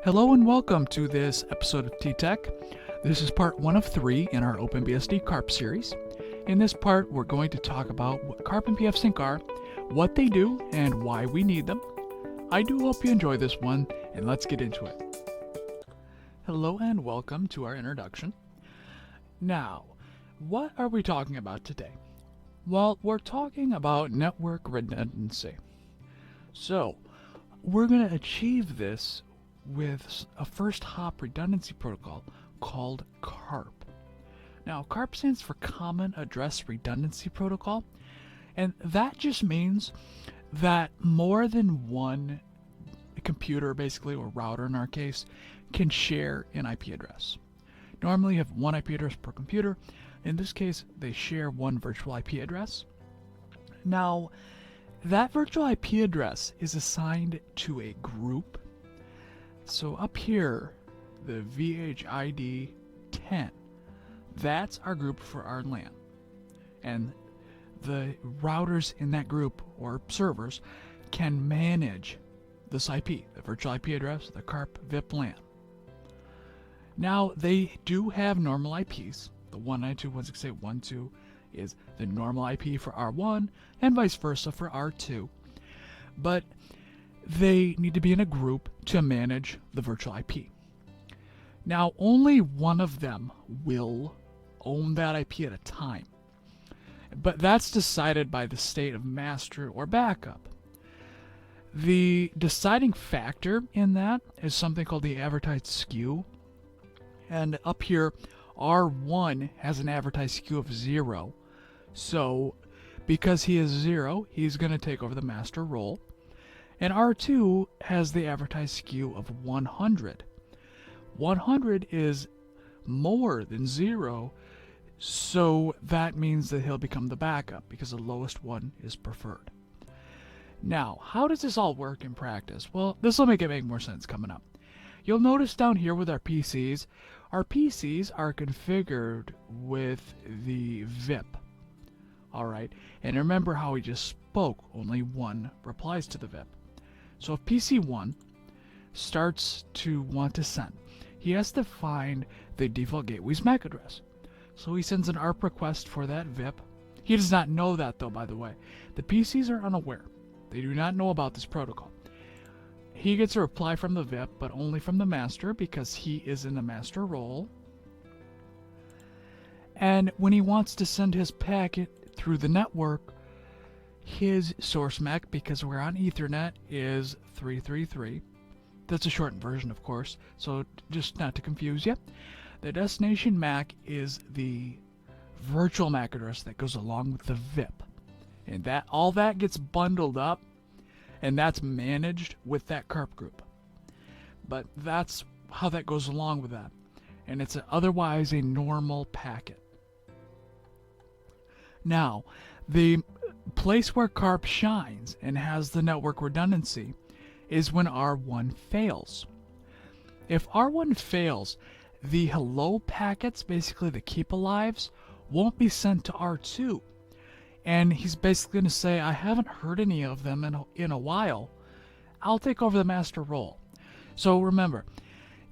Hello and welcome to this episode of T-Tech. This is part 1 of 3 in our OpenBSD CARP series. In this part, we're going to talk about what CARP and PFSYNC are, what they do, and why we need them. I do hope you enjoy this one, and let's get into it. Hello and welcome to our introduction. Now, what are we talking about today? Well, we're talking about network redundancy. So, we're going to achieve this with a first hop redundancy protocol called CARP. Now, CARP stands for Common Address Redundancy Protocol, and that just means that more than one computer, basically, or router in our case, can share an IP address. Normally, you have one IP address per computer. In this case, they share one virtual IP address. Now, that virtual IP address is assigned to a group. So up here, the VHID 10, that's our group for our LAN. And the routers in that group, or servers, can manage this IP, the virtual IP address, the CARP VIP LAN. Now, they do have normal IPs. The 192.168.1.2 is the normal IP for R1, and vice versa for R2. But they need to be in a group to manage the virtual IP. Now, only one of them will own that IP at a time, but that's decided by the state of master or backup. The deciding factor in that is something called the advertised skew, and up here, R1 has an advertised skew of 0, so because he is 0, he's going to take over the master role. And R2 has the advertised skew of 100. 100 is more than 0, so that means that he'll become the backup because the lowest one is preferred. Now, how does this all work in practice? Well, this will make it make more sense coming up. You'll notice down here with our PCs are configured with the VIP. Alright, and remember how we just spoke, only one replies to the VIP. So if PC1 starts to want to send, he has to find the default gateway's MAC address. So he sends an ARP request for that VIP. He does not know that though, by the way. The PCs are unaware. They do not know about this protocol. He gets a reply from the VIP, but only from the master because he is in the master role. And when he wants to send his packet through the network, his source MAC, because we're on Ethernet, is 333. That's a shortened version, of course, so just not to confuse you. The destination MAC is the virtual MAC address that goes along with the VIP. And that all that gets bundled up, and that's managed with that CARP group. But that's how that goes along with that. And it's otherwise a normal packet. Now, the place where CARP shines and has the network redundancy is when R1 fails. If R1 fails, the hello packets, basically the keep alives, won't be sent to R2. And he's basically going to say, I haven't heard any of them in a while. I'll take over the master role. So remember,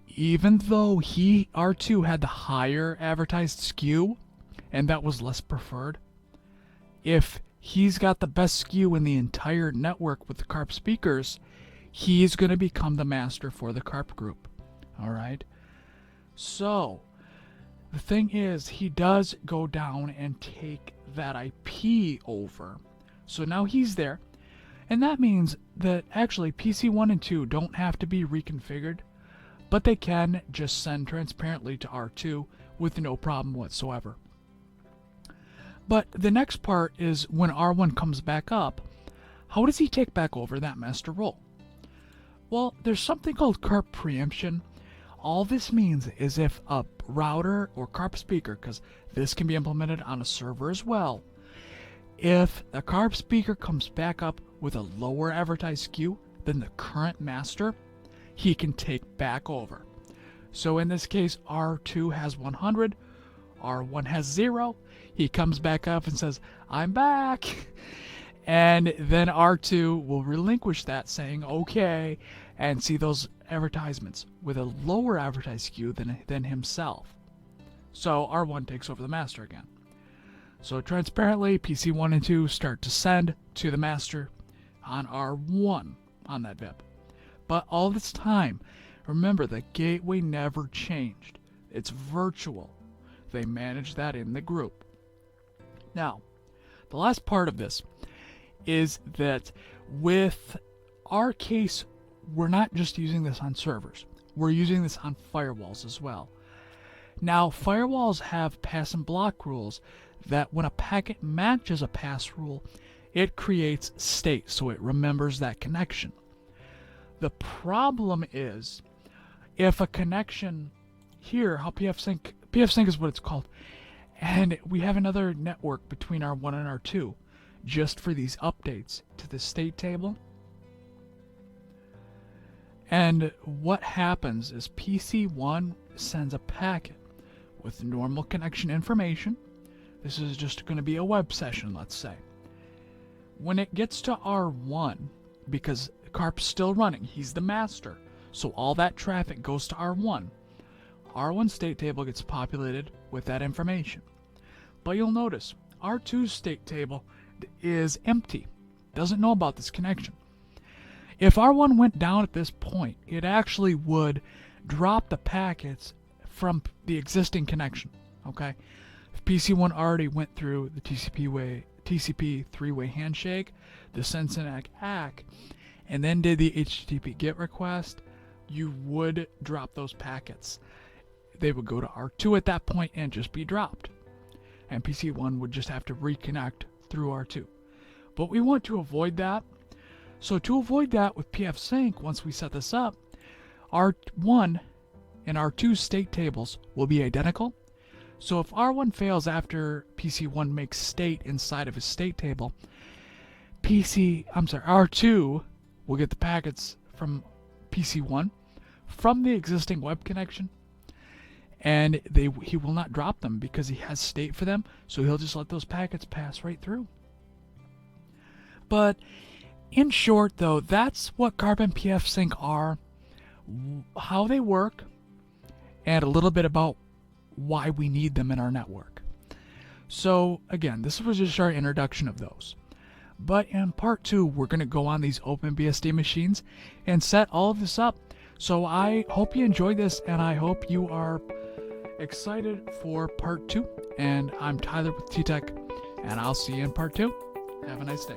even though R2 had the higher advertised skew, and that was less preferred, if he's got the best skew in the entire network with the CARP speakers, he's going to become the master for the CARP group. Alright? So, the thing is, he does go down and take that IP over. So now he's there. And that means that actually PC 1 and 2 don't have to be reconfigured, but they can just send transparently to R2 with no problem whatsoever. But the next part is when R1 comes back up, how does he take back over that master role? Well, there's something called CARP preemption. All this means is if a router or CARP speaker, because this can be implemented on a server as well, if a CARP speaker comes back up with a lower advertised skew than the current master, he can take back over. So in this case, R2 has 100, R1 has 0, he comes back up and says, I'm back. And then R2 will relinquish that, saying, okay, and see those advertisements with a lower advertised queue than himself. So R1 takes over the master again. So transparently, PC 1 and 2 start to send to the master on R1 on that VIP. But all this time, remember, the gateway never changed. It's virtual. They manage that in the group. Now, the last part of this is that with our case, we're not just using this on servers. We're using this on firewalls as well. Now, firewalls have pass and block rules that when a packet matches a pass rule, it creates state, so it remembers that connection. The problem is, if a connection here, how PFSYNC is what it's called, and we have another network between R1 and R2 just for these updates to the state table. And what happens is PC1 sends a packet with normal connection information. This is just going to be a web session, let's say. When it gets to R1, because CARP's still running, he's the master, so all that traffic goes to R1. R1 state table gets populated with that information. But you'll notice R2's state table is empty, doesn't know about this connection. If R1 went down at this point, it actually would drop the packets from the existing connection. Okay, if PC1 already went through the TCP three-way handshake, the send SYN ACK, and then did the HTTP GET request, you would drop those packets. They would go to R2 at that point and just be dropped. And PC1 would just have to reconnect through R2. But we want to avoid that. So to avoid that with PFSYNC, once we set this up, R1 and R2 state tables will be identical. So if R1 fails after PC1 makes state inside of his state table, R2 will get the packets from PC1 from the existing web connection, and he will not drop them because he has state for them, so he'll just let those packets pass right through. But in short, though, that's what CARP and PFSYNC are, how they work, and a little bit about why we need them in our network. So again, this was just our introduction of those. But in part 2, we're going to go on these OpenBSD machines and set all of this up. So I hope you enjoyed this, and I hope you are excited for part 2. And I'm Tyler with T-Tech, and I'll see you in part 2. Have a nice day.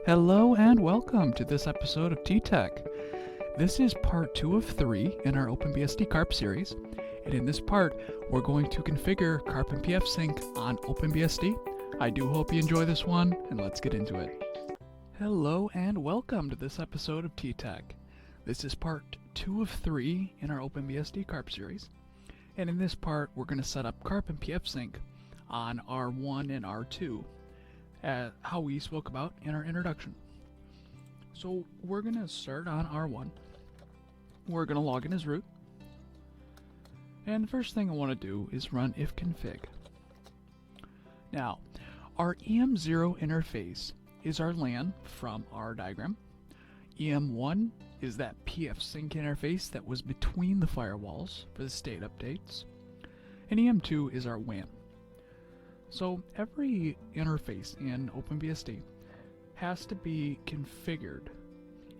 Hello and welcome to this episode of T-Tech. This is part 2 of 3 in our OpenBSD CARP series, and in this part we're going to configure CARP and PFSYNC on OpenBSD. I do hope you enjoy this one, and let's get into it. Hello and welcome to this episode of T-Tech. This is part 2 of 3 in our OpenBSD CARP series, and in this part we're going to set up CARP and PFSYNC on R1 and R2. How we spoke about in our introduction. So we're going to start on R1. We're going to log in as root. And the first thing I want to do is run ifconfig. Now, our EM0 interface is our LAN from our diagram. EM1 is that PFSYNC interface that was between the firewalls for the state updates. And EM2 is our WAN. So every interface in OpenBSD has to be configured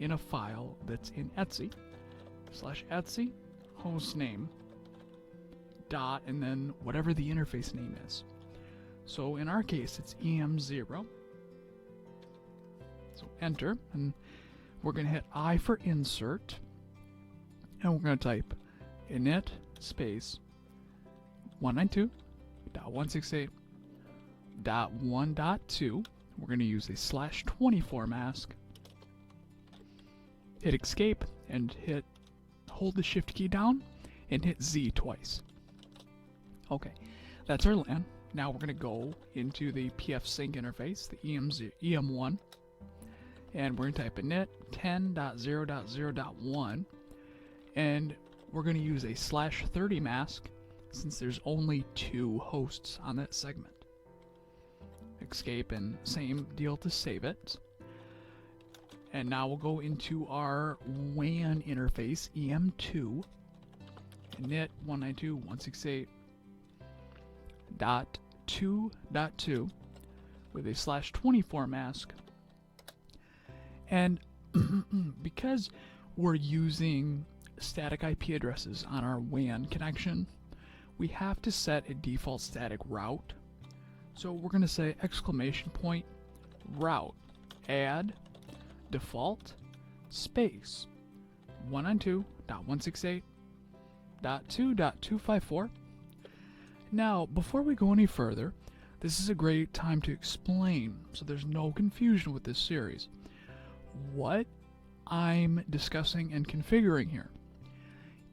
in a file that's in etc /etc hostname dot and then whatever the interface name is. So in our case it's EM0. So enter, and we're going to hit I for insert, and we're going to type init space 192.168.1.2. We're going to use a /24 mask. Hit escape and hold the shift key down and hit Z twice. Okay, that's our LAN. Now we're going to go into the PFSYNC interface, the EM1, and we're going to type init 10.0.0.1, and we're going to use a /30 mask since there's only 2 hosts on that segment. Escape, and same deal to save it. And now we'll go into our WAN interface, EM2, init 192.168.2.2 with a /24 mask. And because we're using static IP addresses on our WAN connection, we have to set a default static route. So we're going to say !route add default space 192.168.2.254. Now, before we go any further, this is a great time to explain, so there's no confusion with this series. What I'm discussing and configuring here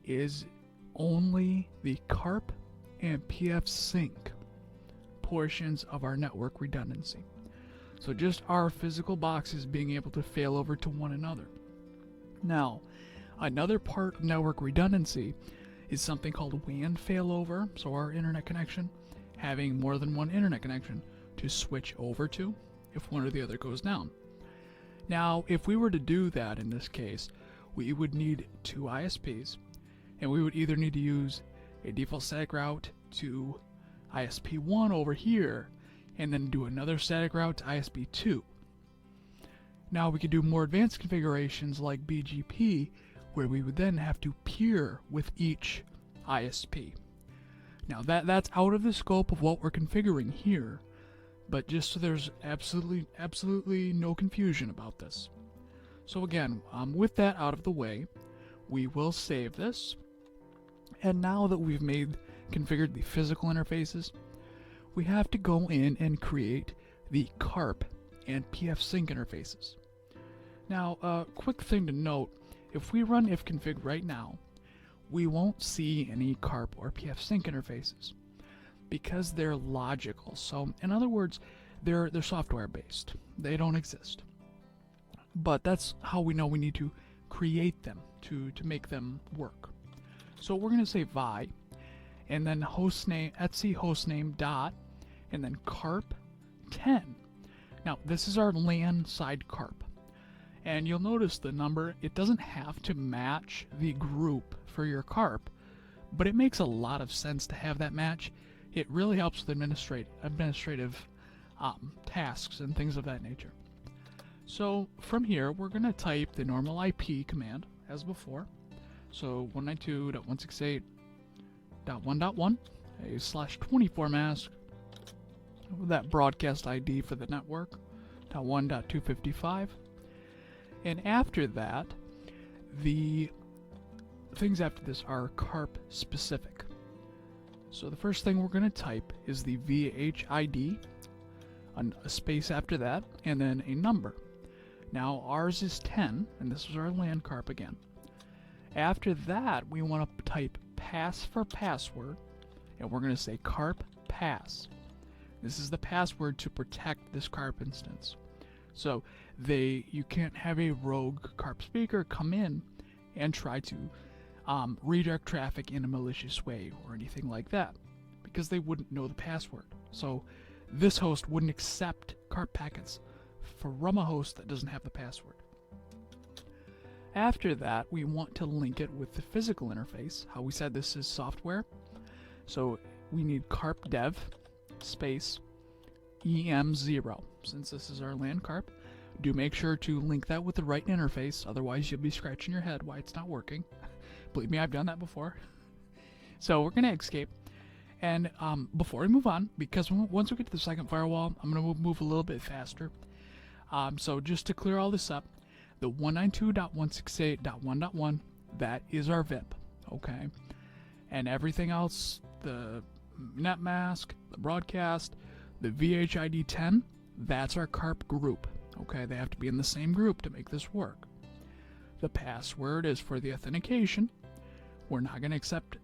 is only the CARP and PFSYNC portions of our network redundancy. So just our physical boxes being able to fail over to one another. Now, another part of network redundancy is something called WAN failover, so our internet connection having more than one internet connection to switch over to if one or the other goes down. Now, if we were to do that in this case, we would need 2 ISPs, and we would either need to use a default static route to ISP1 over here, and then do another static route to ISP2. Now we could do more advanced configurations like BGP, where we would then have to peer with each ISP. Now that's out of the scope of what we're configuring here, but just so there's absolutely no confusion about this. So again, with that out of the way, we will save this. And now that we've configured the physical interfaces, we have to go in and create the CARP and PFSYNC interfaces. Now, a quick thing to note, if we run ifconfig right now, we won't see any CARP or PFSYNC interfaces because they're logical. So, in other words, they're software based. They don't exist. But that's how we know we need to create them to make them work. So we're going to say vi, and then hostname, etc hostname dot, and then carp 10. Now this is our LAN side carp, and you'll notice the number, it doesn't have to match the group for your carp, but it makes a lot of sense to have that match. It really helps with administrative tasks and things of that nature. So from here we're going to type the normal IP command as before. So 192.168.1.1, a /24 mask with that broadcast ID for the network, .1.255. And after that, the things after this are CARP specific. So the first thing we're going to type is the VHID, a space after that, and then a number. Now ours is 10, and this is our LAN CARP again. After that, we want to type pass for password, and we're going to say CARP pass. This is the password to protect this CARP instance. So you can't have a rogue CARP speaker come in and try to redirect traffic in a malicious way or anything like that, because they wouldn't know the password. So this host wouldn't accept CARP packets from a host that doesn't have the password. After that, we want to link it with the physical interface. How we said this is software. So we need carp dev space EM0. Since this is our LAN carp, do make sure to link that with the right interface, otherwise you'll be scratching your head why it's not working. Believe me, I've done that before. So we're going to escape. And before we move on, because once we get to the second firewall, I'm going to move a little bit faster. So just to clear all this up, the 192.168.1.1, that is our VIP, okay? And everything else, the net mask, the broadcast, the VHID 10, that's our CARP group, okay? They have to be in the same group to make this work. The password is for the authentication. We're not going to accept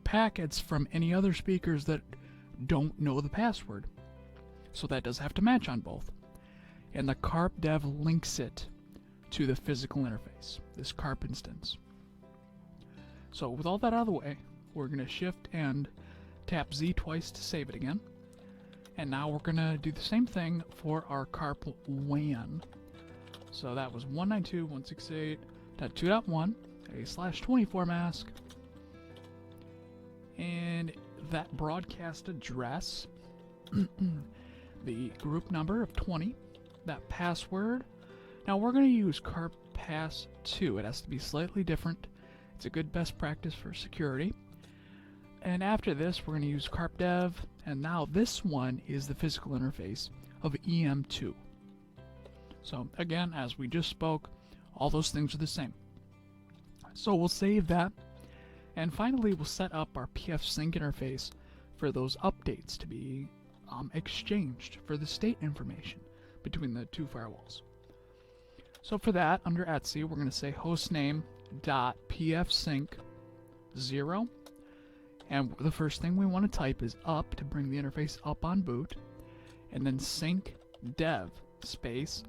packets from any other speakers that don't know the password. So that does have to match on both. And the carp dev links it to the physical interface, this CARP instance. So with all that out of the way, we're going to shift and tap Z twice to save it again. And now we're going to do the same thing for our CARP WAN. So that was 192.168.2.1, /24 mask. And that broadcast address, the group number of 20, that password. Now we're going to use CARP Pass 2. It has to be slightly different. It's a good best practice for security. And after this, we're going to use CARP Dev. And now this one is the physical interface of EM2. So again, as we just spoke, all those things are the same. So we'll save that. And finally, we'll set up our PFSYNC interface for those updates to be exchanged for the state information between the two firewalls. So for that, under etc, we're going to say hostname.pfsync 0. And the first thing we want to type is up to bring the interface up on boot. And then sync dev space.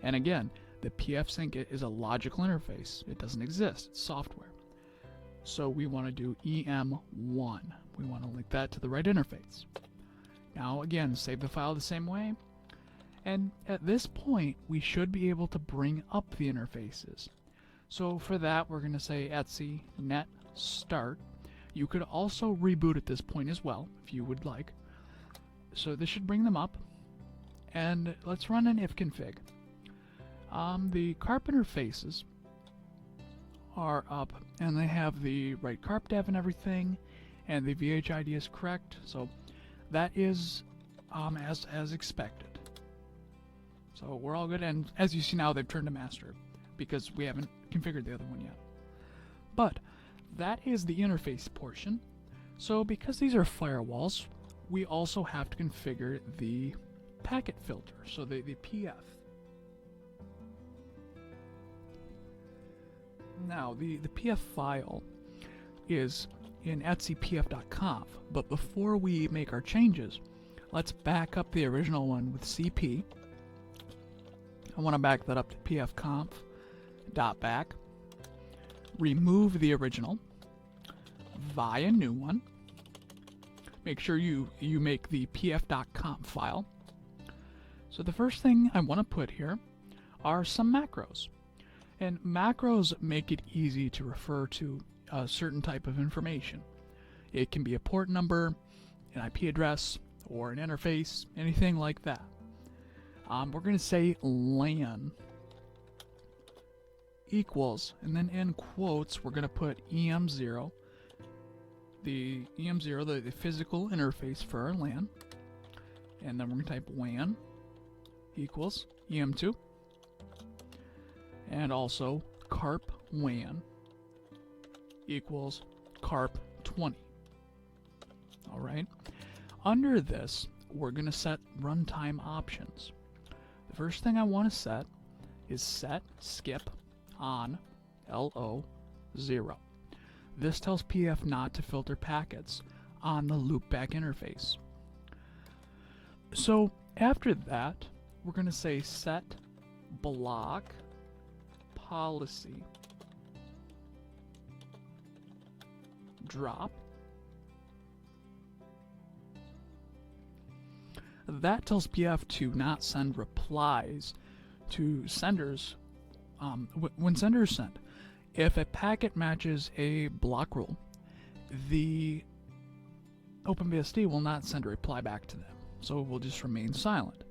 And again, the PFSync is a logical interface. It doesn't exist. It's software. So we want to do EM1. We want to link that to the right interface. Now again, save the file the same way. And at this point, we should be able to bring up the interfaces. So for that, we're going to say etc net start. You could also reboot at this point as well, if you would like. So this should bring them up. And let's run an ifconfig. The CARP interfaces are up, and they have the right CARP dev and everything, and the VHID is correct. So that is as expected. So we're all good, and as you see now, they've turned to master because we haven't configured the other one yet. But that is the interface portion. So because these are firewalls, we also have to configure the packet filter, so the PF. Now, the PF file is in etcpf.conf, but before we make our changes, let's back up the original one with CP. I want to back that up to pfconf.back. Remove the original, via new one. Make sure you make the pf.conf file. So the first thing I want to put here are some macros. And macros make it easy to refer to a certain type of information. It can be a port number, an IP address, or an interface, anything like that. We're going to say LAN equals, and then in quotes, we're going to put EM0, the EM0, the physical interface for our LAN. And then we're going to type WAN equals EM2. And also CARP WAN equals CARP 20. All right. Under this, we're going to set runtime options. The first thing I want to set is set skip on LO0. This tells PF not to filter packets on the loopback interface. So after that, we're going to say set block policy drop. That tells PF to not send replies to senders when senders send. If a packet matches a block rule, the OpenBSD will not send a reply back to them, so it will just remain silent.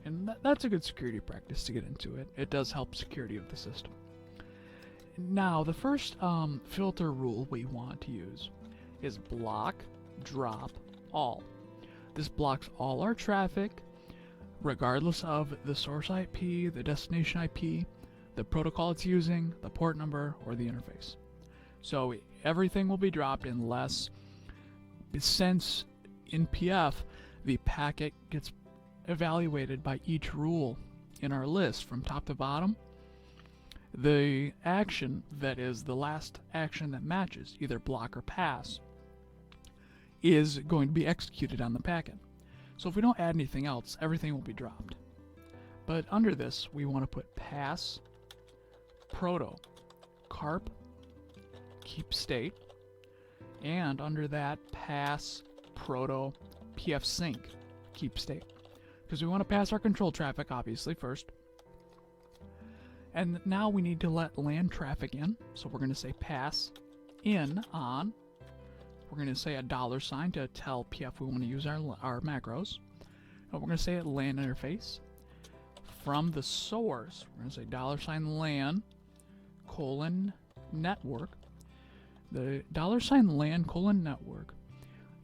And that's a good security practice to get into it. It does help security of the system. Now, the first filter rule we want to use is block drop all. This blocks all our traffic, regardless of the source IP, the destination IP, the protocol it's using, the port number, or the interface. So everything will be dropped unless, since in PF, the packet gets evaluated by each rule in our list from top to bottom, the action that is the last action that matches, either block or pass, is going to be executed on the packet. So if we don't add anything else, everything will be dropped. But under this, we want to put pass proto CARP keep state, and under that pass proto PFSYNC keep state, because we want to pass our control traffic obviously first. And now we need to let LAN traffic in, so we're going to say pass in on. We're going to say a $sign to tell PF we want to use our macros. And we're going to say a LAN interface. From the source, we're going to say $LAN :network. The $LAN :network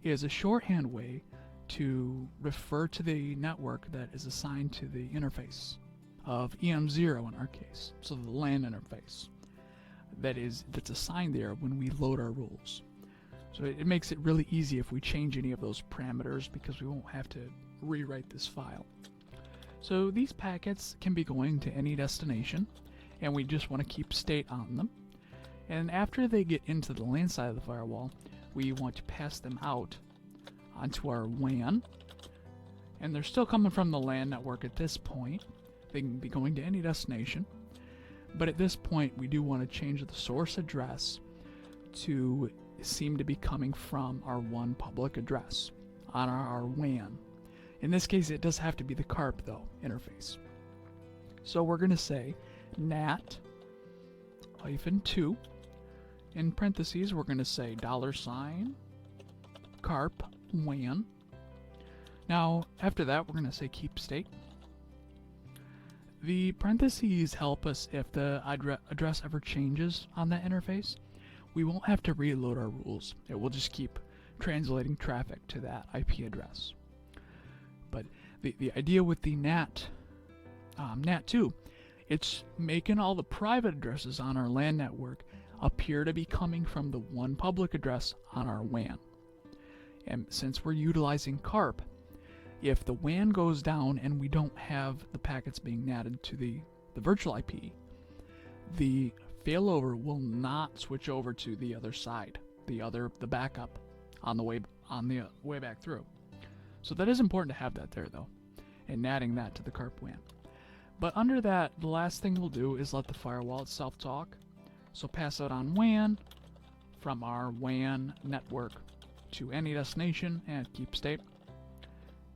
is a shorthand way to refer to the network that is assigned to the interface of EM0 in our case. So the LAN interface that's assigned there when we load our rules. So it makes it really easy if we change any of those parameters, because we won't have to rewrite this file. So these packets can be going to any destination, and we just want to keep state on them. And after they get into the LAN side of the firewall, we want to pass them out onto our WAN. And they're still coming from the LAN network at this point. They can be going to any destination. But at this point, we do want to change the source address to seem to be coming from our one public address on our WAN. In this case, it does have to be the CARP, though, interface. So we're going to say NAT-2. In parentheses, we're going to say $CARP WAN. Now, after that, we're going to say keep state. The parentheses help us if the address ever changes on that interface. We won't have to reload our rules. It will just keep translating traffic to that IP address. But the idea with the NAT2, it's making all the private addresses on our LAN network appear to be coming from the one public address on our WAN. And since we're utilizing CARP, if the WAN goes down and we don't have the packets being NATed to the virtual IP, the failover will not switch over to the other side, the backup on the way back through. So that is important to have that there, though, and NATing that to the CARP WAN. But under that, the last thing we'll do is let the firewall itself talk. So pass out on WAN from our WAN network to any destination and keep state.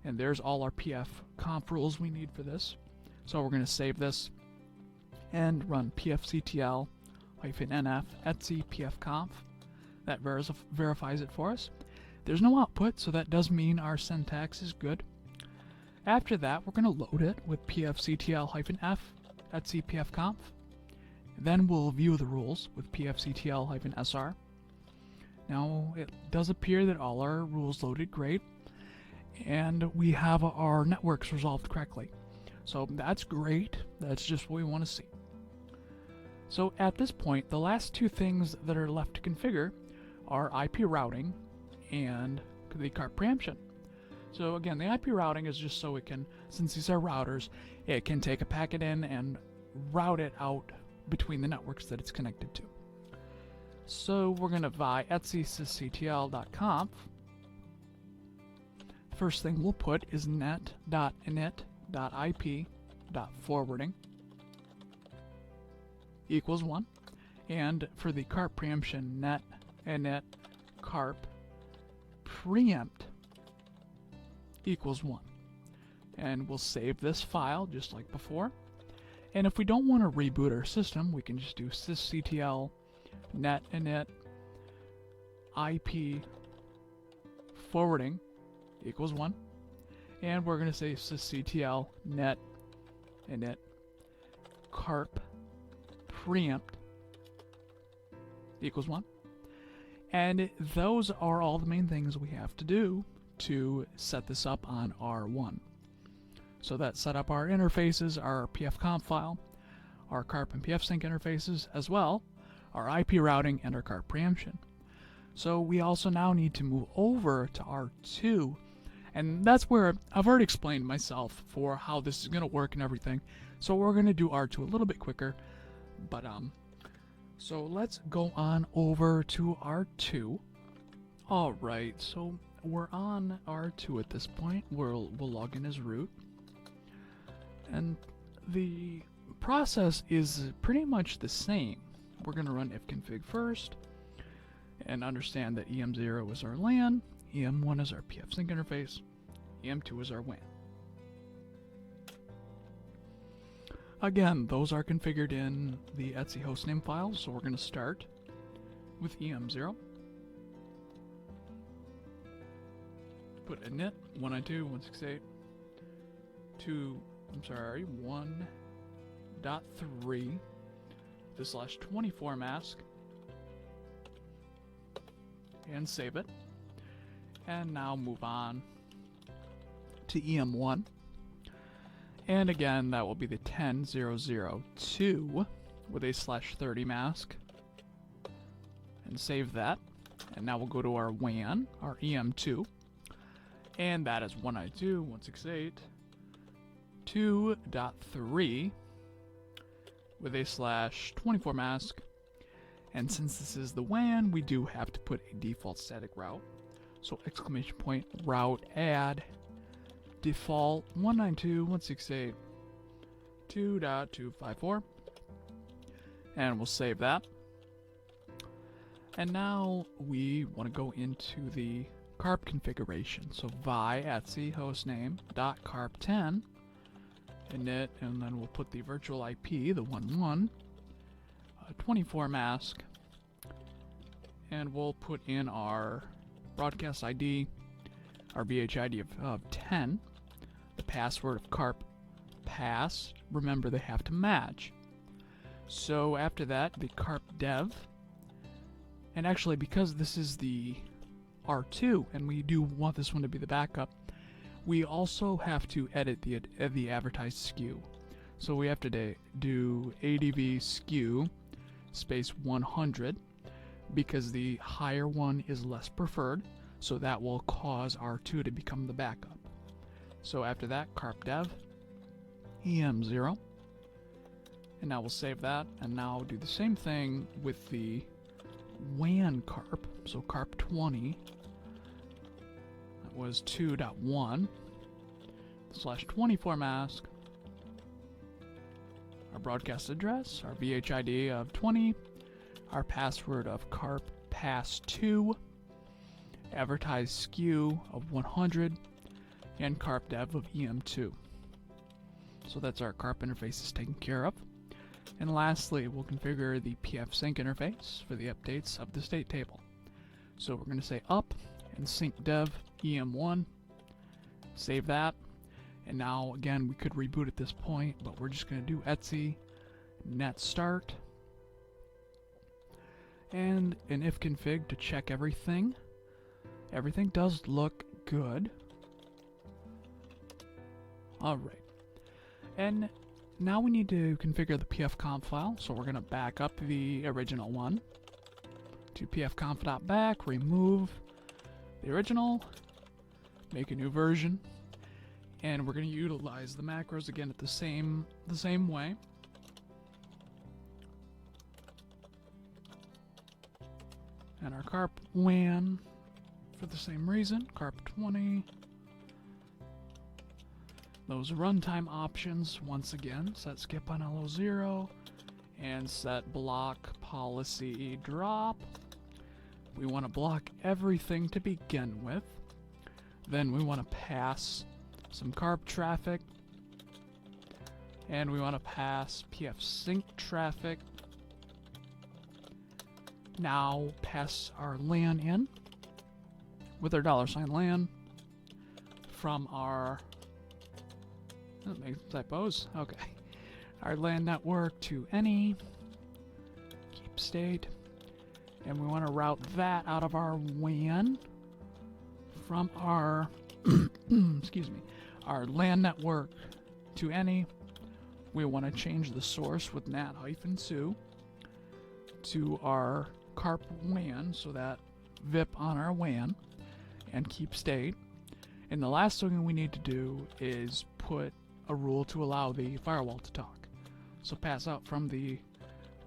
And there's all our PF conf rules we need for this. So we're going to save this and run pfctl-nf etc pfconf. That verifies it for us. There's no output, so that does mean our syntax is good. After that, we're going to load it with pfctl-f etc pfconf. Then we'll view the rules with pfctl-sr. Now, it does appear that all our rules loaded great, and we have our networks resolved correctly. So that's great. That's just what we want to see. So at this point, the last two things that are left to configure are IP routing and the CARP preemption. So again, the IP routing is just so it can, since these are routers, it can take a packet in and route it out between the networks that it's connected to. So we're going to vi etc/sysctl.conf. First thing we'll put is net.init.ip.forwarding equals 1. And for the CARP preemption, net init CARP preempt equals 1. And we'll save this file just like before. And if we don't want to reboot our system, we can just do sysctl net init IP forwarding equals 1. And we're going to say sysctl net init CARP preempt equals 1. And those are all the main things we have to do to set this up on R1. So that set up our interfaces, our pfconf file, our CARP and PFSYNC interfaces, as well our IP routing and our CARP preemption. So we also now need to move over to R2, and that's where I've already explained myself for how this is going to work and everything. So we're going to do R2 a little bit quicker, but so let's go on over to R2. All right, so we're on R2 at this point. We'll log in as root. And the process is pretty much the same. We're going to run ifconfig first and understand that EM0 is our LAN, EM1 is our PFSync interface, EM2 is our WAN. Again, those are configured in the etc hostname file, so we're going to start with EM0. Put init 192.168.1.3 /24 mask and save it. And now move on to EM1. And again, that will be the 10.0.0.2 with a /30 mask and save that. And now we'll go to our WAN, our EM2, and that is 192.168.2.3 with a /24 mask. And since this is the WAN, we do have to put a default static route. So !route add default 192.168.2.254, and we'll save that. And now we want to go into the CARP configuration. So vi etc hostname.carp10 init, and then we'll put the virtual IP, the 11.24 mask, and we'll put in our broadcast ID, our VHID of 10, the password of CARP pass. Remember, they have to match. So after that, the CARP dev, and actually because this is the R2 and we do want this one to be the backup, we also have to edit the advertised SKU. So we have to do ADV SKU space 100 because the higher one is less preferred, so that will cause R2 to become the backup. So after that, CARP dev EM0, and now we'll save that, and now do the same thing with the WAN CARP. So CARP 20, that was 2.1 /24 mask, our broadcast address, our VHID of 20, our password of CARP pass2, advertised SKU of 100, and CARP dev of EM2. So that's our CARP interfaces taken care of. And lastly, we'll configure the PFSYNC interface for the updates of the state table. So we're going to say up and sync dev EM1, save that. And now again, we could reboot at this point, but we're just going to do etc net start and an ifconfig to check everything. Everything does look good. Alright. And now we need to configure the pfconf file, so we're going to back up the original one to pfconf.back, remove the original, make a new version, and we're going to utilize the macros again at the same way. And our CARP WAN for the same reason, CARP 20. Those runtime options, once again, set skip on LO0 and set block policy drop. We want to block everything to begin with. Then we want to pass some CARP traffic, and we want to pass PFSync traffic. Now pass our LAN in with our $LAN from our typos. Okay. Our LAN network to any keep state, and we want to route that out of our WAN from our excuse me, our LAN network to any. We want to change the source with nat-su to our CARP WAN, so that VIP on our WAN, and keep state. And the last thing we need to do is put a rule to allow the firewall to talk. So pass out from the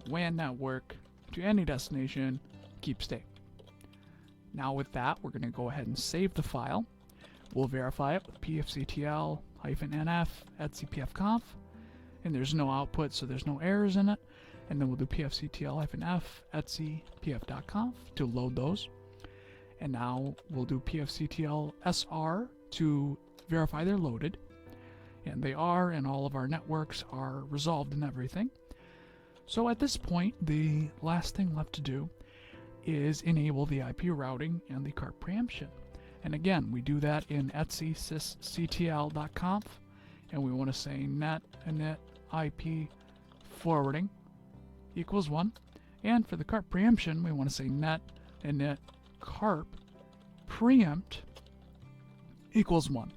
WAN network to any destination, keep state. Now with that, we're going to go ahead and save the file. We'll verify it with pfctl-nf etc pfconf, and there's no output, so there's no errors in it. And then we'll do pfctl-f etc pf.conf to load those. And now we'll do pfctl-sr to verify they're loaded. And they are, and all of our networks are resolved and everything. So at this point, the last thing left to do is enable the IP routing and the CARP preemption. And again, we do that in etc sysctl.conf, and we want to say net init IP forwarding equals 1. And for the CARP preemption, we want to say net init CARP preempt equals 1.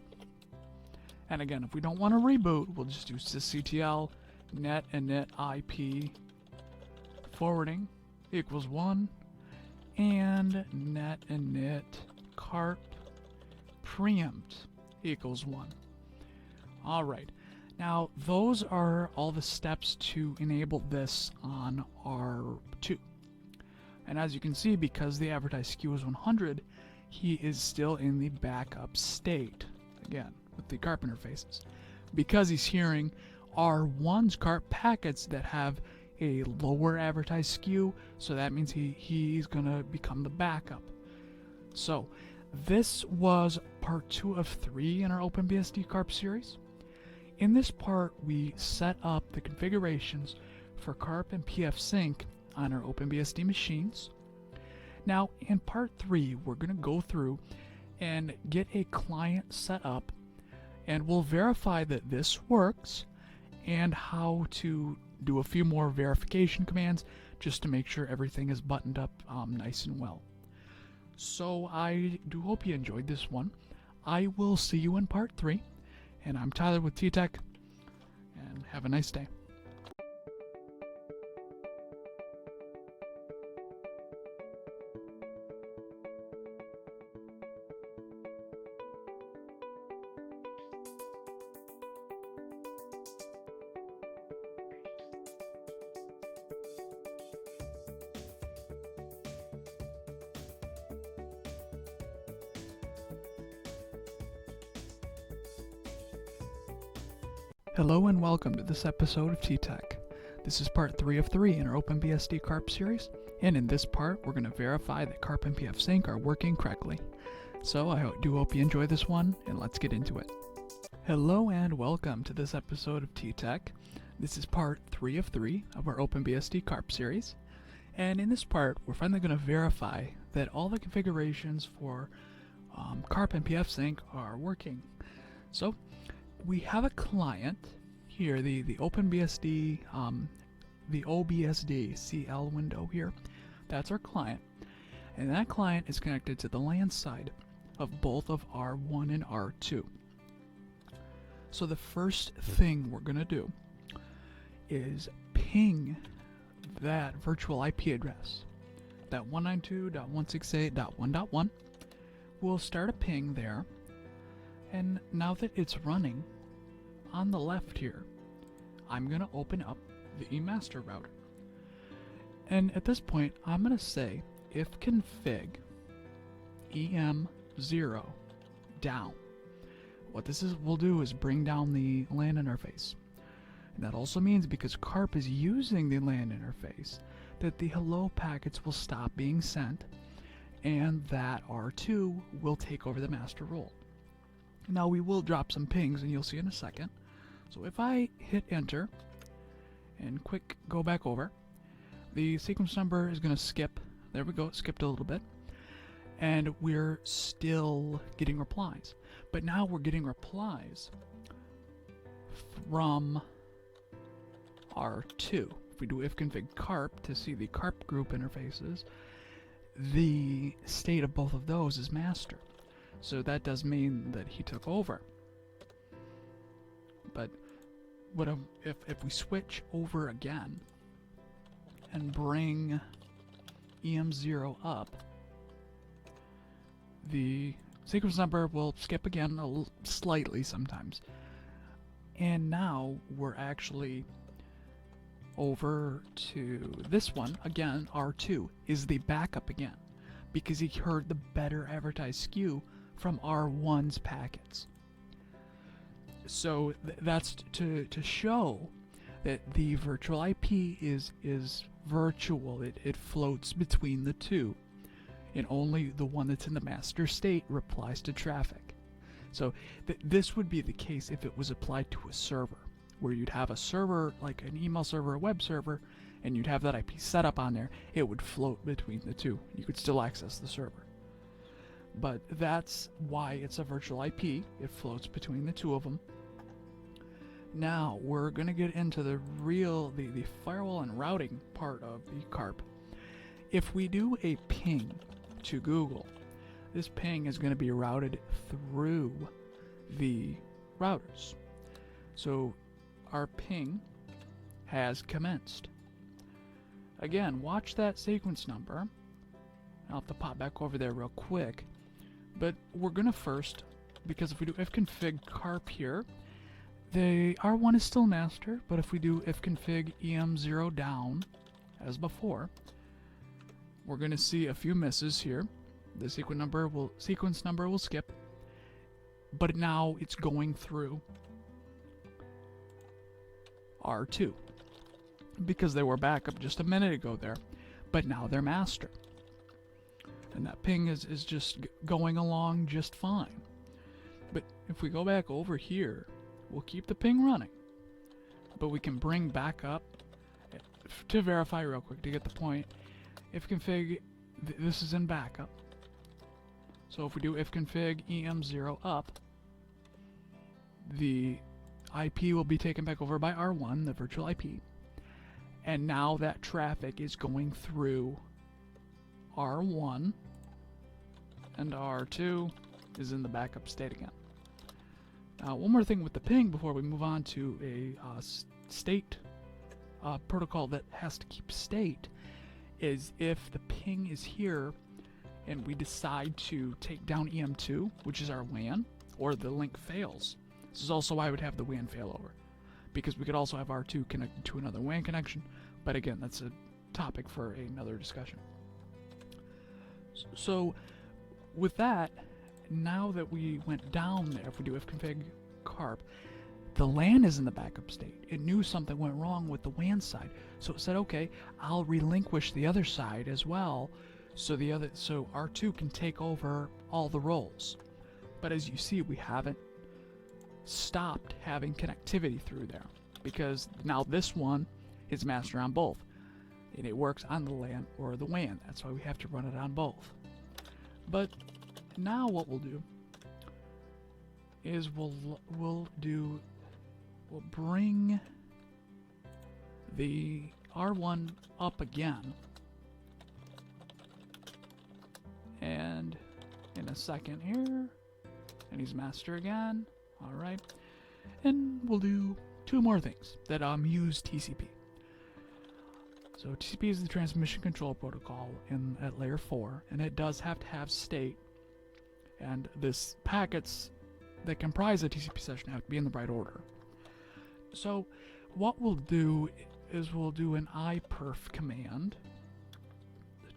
And again, if we don't want to reboot, we'll just do sysctl net init IP forwarding equals 1 and net init CARP preempt equals 1. Alright, now those are all the steps to enable this on R2. And as you can see, because the advertised SKU is 100, he is still in the backup state, again, with the CARP interfaces, because he's hearing R1's CARP packets that have a lower advertised SKU, so that means he's gonna become the backup. So this was part 2 of 3 in our OpenBSD CARP series. In this part, we set up the configurations for CARP and PFSYNC on our OpenBSD machines. Now, in part 3, we're going to go through and get a client set up, and we'll verify that this works and how to do a few more verification commands just to make sure everything is buttoned up nice and well. So I do hope you enjoyed this one. I will see you in part 3, and I'm Tyler with T-Tech, and have a nice day. Hello and welcome to this episode of T-Tech. This is part 3 of 3 in our OpenBSD CARP series, and in this part we're going to verify that CARP and PFSYNC are working correctly. So I do hope you enjoy this one, and let's get into it. Hello and welcome to this episode of T-Tech. This is part 3 of 3 of our OpenBSD CARP series, and in this part we're finally going to verify that all the configurations for CARP and PFSYNC are working. So we have a client here, the OpenBSD, the OBSD CL window here. That's our client, and that client is connected to the LAN side of both of R1 and R2. So the first thing we're going to do is ping that virtual IP address, that 192.168.1.1. We'll start a ping there. And now that it's running, on the left here, I'm going to open up the eMaster router. And at this point, I'm going to say if config em0 down. What this will do is bring down the LAN interface. And that also means, because CARP is using the LAN interface, that the hello packets will stop being sent, and that R2 will take over the master role. Now we will drop some pings, and you'll see in a second. So if I hit enter and quick go back over, the sequence number is going to skip. There we go, it skipped a little bit. And we're still getting replies. But now we're getting replies from R2. If we do ifconfig carp to see the carp group interfaces, the state of both of those is master. So that does mean that he took over. But if we switch over again and bring em0 up, the sequence number will skip again slightly sometimes. And now we're actually over to this one again. R2 is the backup again, because he heard the better advertised SKU from R1's packets. So that's to show that the virtual IP is virtual. It floats between the two, and only the one that's in the master state replies to traffic. So this would be the case if it was applied to a server, where you'd have a server like an email server, a web server, and you'd have that IP set up on there. It would float between the two. You could still access the server. But that's why it's a virtual IP. It floats between the two of them. Now we're going to get into the firewall and routing part of the CARP. If we do a ping to Google, this ping is going to be routed through the routers. So our ping has commenced. Again, watch that sequence number. I'll have to pop back over there real quick. But we're going to first, because if we do ifconfig CARP here, the R1 is still master, but if we do ifconfig em0 down, as before, we're going to see a few misses here. The sequence number will skip, but now it's going through R2 because they were backup just a minute ago there, but now they're master. And that ping is just going along just fine. But if we go back over here, we'll keep the ping running, but we can bring back up to verify real quick to get the point. Ifconfig, this is in backup. So if we do ifconfig em0 up, the IP will be taken back over by R1, the virtual IP. And now that traffic is going through R1, and R2 is in the backup state again. Now, one more thing with the ping before we move on to a state protocol that has to keep state is if the ping is here and we decide to take down EM2, which is our WAN, or the link fails. This is also why I would have the WAN failover, because we could also have R2 connected to another WAN connection, but again, that's a topic for another discussion. So with that, now that we went down there, if we do ifconfig CARP, the LAN is in the backup state. It knew something went wrong with the WAN side, so it said, okay, I'll relinquish the other side as well, so R2 can take over all the roles. But as you see, we haven't stopped having connectivity through there, because now this one is master on both, and it works on the LAN or the WAN. That's why we have to run it on both. But now what we'll do is we'll bring the R1 up again, and in a second here, and he's master again. All right, and we'll do two more things that use TCP. So TCP is the transmission control protocol at layer 4, and it does have to have state, and this packets that comprise a TCP session have to be in the right order. So what we'll do is we'll do an iperf command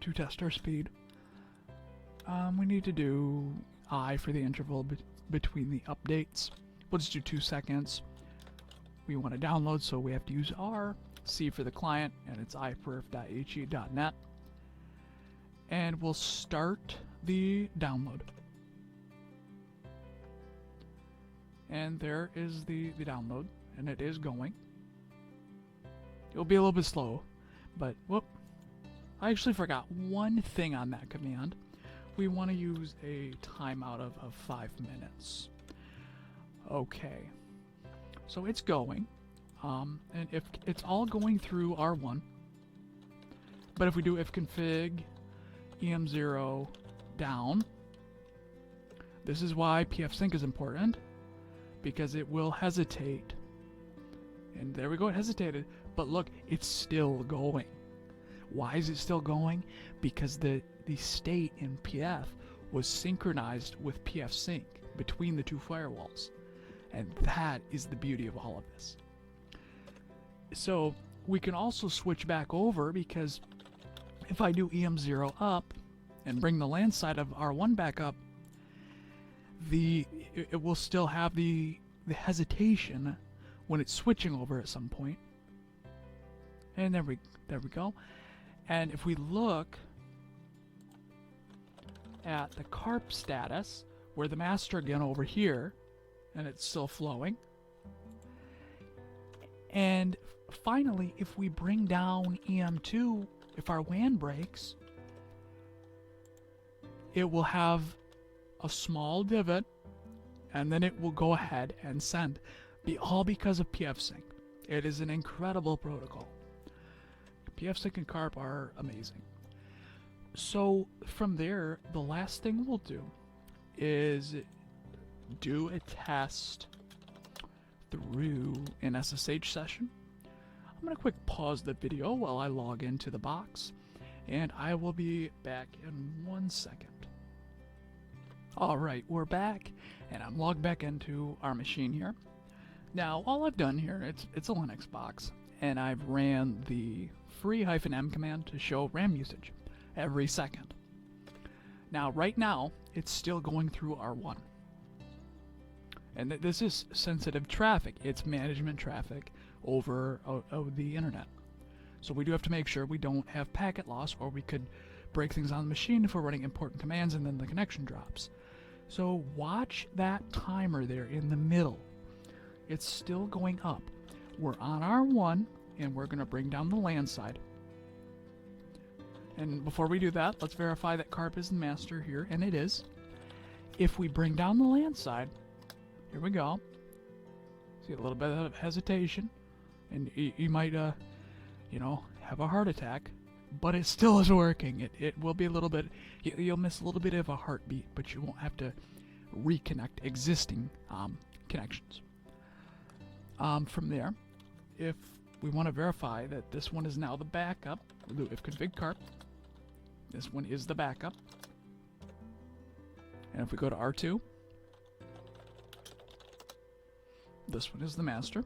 to test our speed. We need to do I for the interval between the updates. We'll just do 2 seconds. We want to download, so we have to use R. C for the client, and it's iperf.he.net. And we'll start the download. And there is the download, and it is going. It'll be a little bit slow, but whoop. I actually forgot one thing on that command. We want to use a timeout of 5 minutes. Okay. So it's going. And if it's all going through R1, but if we do ifconfig em0 down, this is why PFSYNC is important, because it will hesitate. And there we go, it hesitated, but look, it's still going. Why is it still going? Because the state in PF was synchronized with PFSYNC between the two firewalls. And that is the beauty of all of this. So we can also switch back over, because if I do em0 up and bring the LAN side of R1 back up, it will still have the hesitation when it's switching over at some point, And there we go. And if we look at the CARP status, we're the master again over here, and it's still flowing. And finally, if we bring down EM2, if our WAN breaks, it will have a small divot, and then it will go ahead and send. All because of PFSYNC. It is an incredible protocol. PFSYNC and CARP are amazing. So from there, the last thing we'll do is do a test through an SSH session. I'm going to quick pause the video while I log into the box, and I will be back in 1 second. Alright, we're back, and I'm logged back into our machine here. Now, all I've done here, it's a Linux box, and I've ran the free-m command to show RAM usage every second. Now, right now, it's still going through R1. And this is sensitive traffic. It's management traffic over the internet. So we do have to make sure we don't have packet loss, or we could break things on the machine if we're running important commands and then the connection drops. So watch that timer there in the middle. It's still going up. We're on R1, and we're going to bring down the LAN side. And before we do that, let's verify that CARP is the master here, and it is. If we bring down the LAN side, here we go. See a little bit of hesitation, and you might, have a heart attack, but it still is working. It will be a little bit, you'll miss a little bit of a heartbeat, but you won't have to reconnect existing connections. From there, if we want to verify that this one is now the backup, we'll do ifconfig CARP. This one is the backup. And if we go to R2, this one is the master.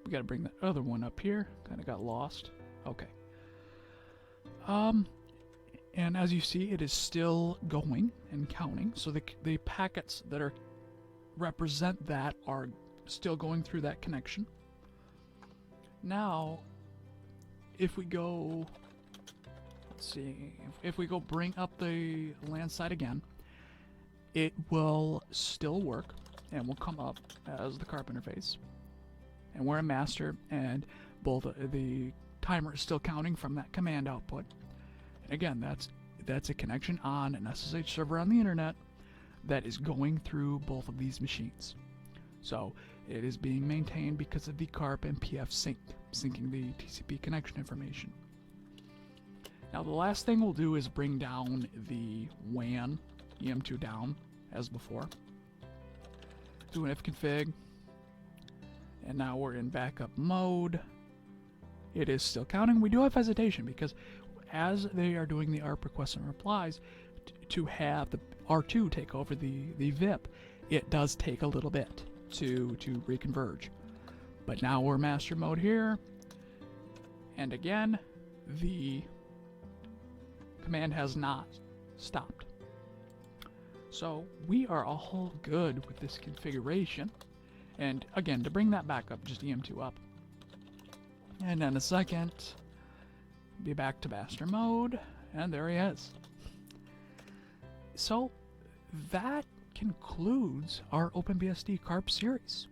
We gotta bring that other one up here. Kinda got lost. Okay. And as you see, it is still going and counting. So the packets that are represent that are still going through that connection. Now, if we go, let's see, if we go bring up the LAN side again, it will still work and will come up as the CARP interface. And we're a master, and both the timer is still counting from that command output. And again, that's a connection on an SSH server on the internet that is going through both of these machines. So it is being maintained because of the CARP and PF sync, syncing the TCP connection information. Now the last thing we'll do is bring down the WAN EM2 down as before. Do an ifconfig, and now we're in backup mode. It is still counting. We do have hesitation because as they are doing the ARP requests and replies, to have the R2 take over the VIP, it does take a little bit to reconverge. But now we're master mode here, and again, the command has not stopped. So we are all good with this configuration. And again, to bring that back up, just EM2 up. And in a second, be back to master mode, and there he is. So that concludes our OpenBSD CARP series.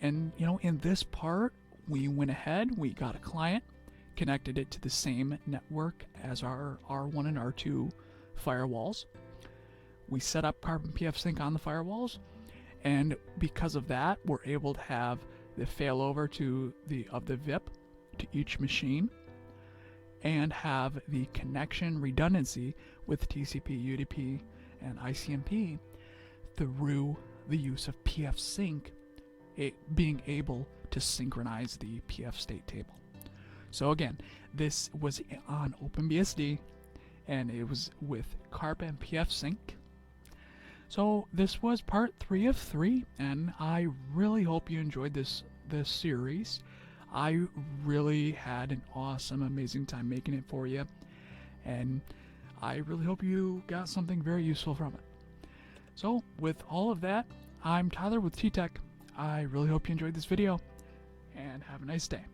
And in this part, we went ahead, we got a client, connected it to the same network as our R1 and R2 firewalls. We set up CARP and PFSYNC on the firewalls, and because of that, we're able to have the failover of the VIP to each machine, and have the connection redundancy with TCP, UDP, and ICMP through the use of PFSYNC, being able to synchronize the PF state table. So again, this was on OpenBSD, and it was with CARP and PFSYNC. So this was part 3 of 3, and I really hope you enjoyed this series. I really had an awesome, amazing time making it for you, and I really hope you got something very useful from it. So with all of that, I'm Tyler with T-Tech. I really hope you enjoyed this video, and have a nice day.